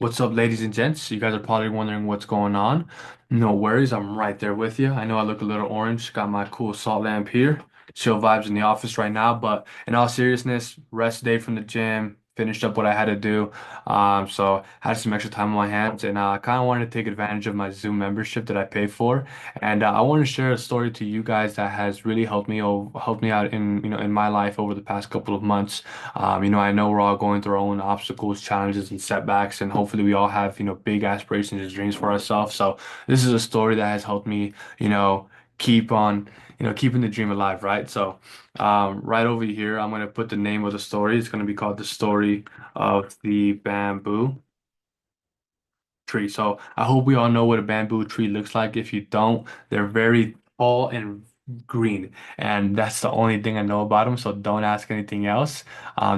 What's up, ladies and gents? You guys are probably wondering what's going on. No worries, I'm right there with you. I know I look a little orange, got my cool salt lamp here. Chill vibes in the office right now, but in all seriousness, rest day from the gym, finished up what I had to do. So had some extra time on my hands, and I kind of wanted to take advantage of my Zoom membership that I pay for, and I want to share a story to you guys that has really helped me out in in my life over the past couple of months. I know we're all going through our own obstacles, challenges, and setbacks, and hopefully we all have, big aspirations and dreams for ourselves. So this is a story that has helped me, keep on, keeping the dream alive, right? So, right over here, I'm going to put the name of the story. It's going to be called The Story of the Bamboo Tree. So I hope we all know what a bamboo tree looks like. If you don't, they're very tall and green, and that's the only thing I know about them. So don't ask anything else.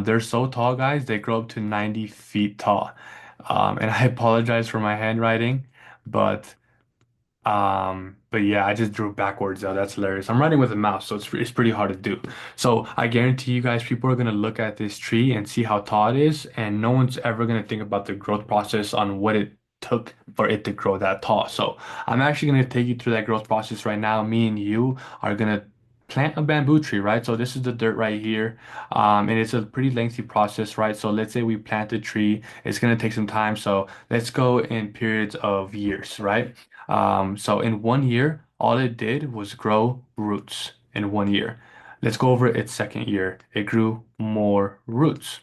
They're so tall, guys. They grow up to 90 feet tall. And I apologize for my handwriting, but but yeah, I just drew backwards though. That's hilarious. I'm writing with a mouse, so it's pretty hard to do. So I guarantee you guys, people are gonna look at this tree and see how tall it is, and no one's ever gonna think about the growth process on what it took for it to grow that tall. So I'm actually gonna take you through that growth process right now. Me and you are gonna plant a bamboo tree, right? So this is the dirt right here. And it's a pretty lengthy process, right? So let's say we plant a tree, it's gonna take some time. So let's go in periods of years, right? So in 1 year, all it did was grow roots in 1 year. Let's go over its second year. It grew more roots.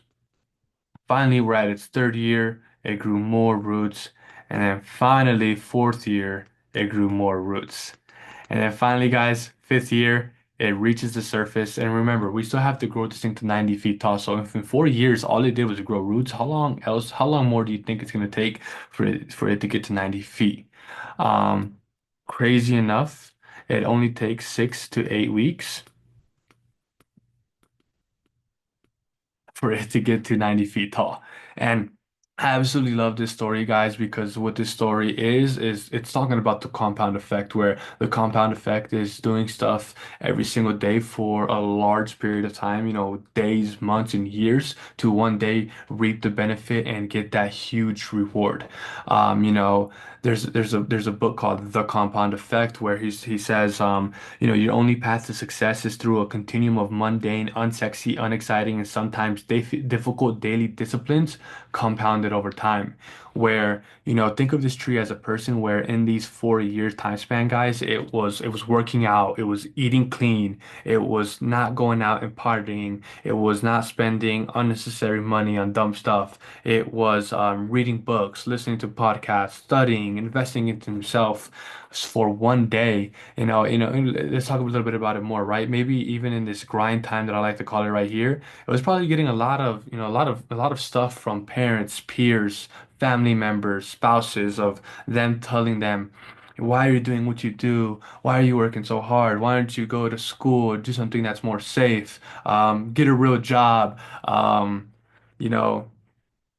Finally, we're at its third year. It grew more roots. And then finally, fourth year, it grew more roots. And then finally, guys, fifth year, it reaches the surface. And remember, we still have to grow this thing to 90 feet tall. So if in 4 years, all it did was grow roots, how long more do you think it's going to take for it to get to 90 feet? Um, Crazy enough, it only takes 6 to 8 weeks for it to get to 90 feet tall. And I absolutely love this story, guys, because what this story is it's talking about the compound effect, where the compound effect is doing stuff every single day for a large period of time, days, months, and years to one day reap the benefit and get that huge reward. There's a book called The Compound Effect where he says, your only path to success is through a continuum of mundane, unsexy, unexciting, and sometimes difficult daily disciplines compounded over time. Where, think of this tree as a person where in these 4 years time span, guys, it was working out, it was eating clean, it was not going out and partying, it was not spending unnecessary money on dumb stuff. It was reading books, listening to podcasts, studying, investing into himself for one day. And let's talk a little bit about it more, right? Maybe even in this grind time that I like to call it right here, it was probably getting a lot of, a lot of stuff from parents, peers, family members, spouses of them telling them, why are you doing what you do? Why are you working so hard? Why don't you go to school, do something that's more safe? Get a real job. You know,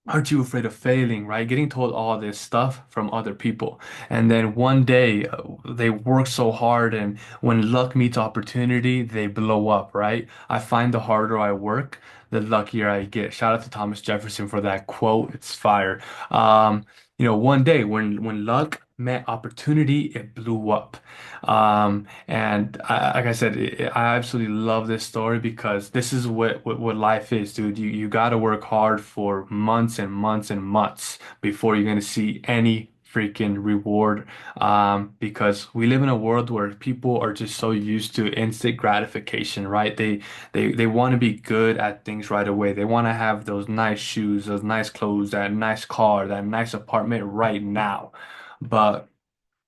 aren't you afraid of failing, right? Getting told all this stuff from other people. And then one day they work so hard, and when luck meets opportunity, they blow up, right? I find the harder I work, the luckier I get. Shout out to Thomas Jefferson for that quote. It's fire. One day when luck met opportunity, it blew up. And like I said, I absolutely love this story because this is what life is, dude. You got to work hard for months and months and months before you're gonna see any freaking reward. Because we live in a world where people are just so used to instant gratification, right? They want to be good at things right away. They want to have those nice shoes, those nice clothes, that nice car, that nice apartment right now. But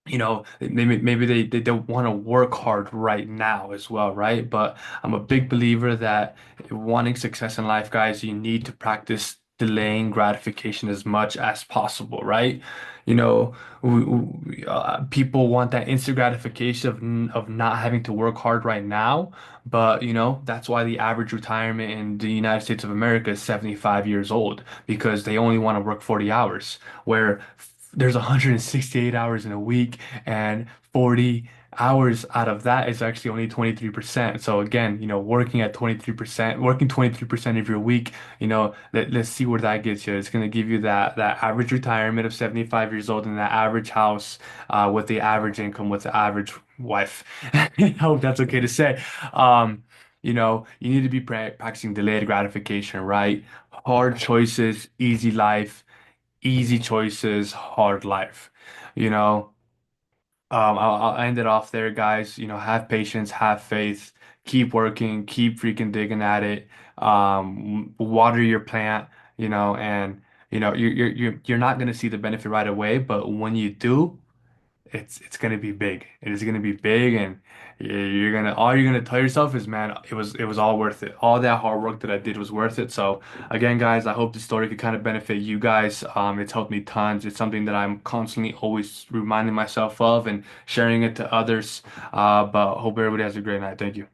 maybe they don't want to work hard right now as well, right? But I'm a big believer that wanting success in life, guys, you need to practice delaying gratification as much as possible, right? People want that instant gratification of not having to work hard right now, but that's why the average retirement in the United States of America is 75 years old because they only want to work 40 hours, where there's 168 hours in a week and 40 hours out of that is actually only 23%. So again, working at 23%, working 23% of your week, let's see where that gets you. It's going to give you that average retirement of 75 years old in that average house with the average income with the average wife. I hope that's okay to say. You need to be practicing delayed gratification, right? Hard choices, easy life, easy choices, hard life. You know, I'll end it off there, guys. Have patience, have faith, keep working, keep freaking digging at it. Water your plant, and you're not gonna see the benefit right away, but when you do, it's gonna be big. It is gonna be big, and you're gonna tell yourself is, man, it was all worth it. All that hard work that I did was worth it. So again, guys, I hope this story could kind of benefit you guys. It's helped me tons. It's something that I'm constantly always reminding myself of and sharing it to others. But hope everybody has a great night. Thank you.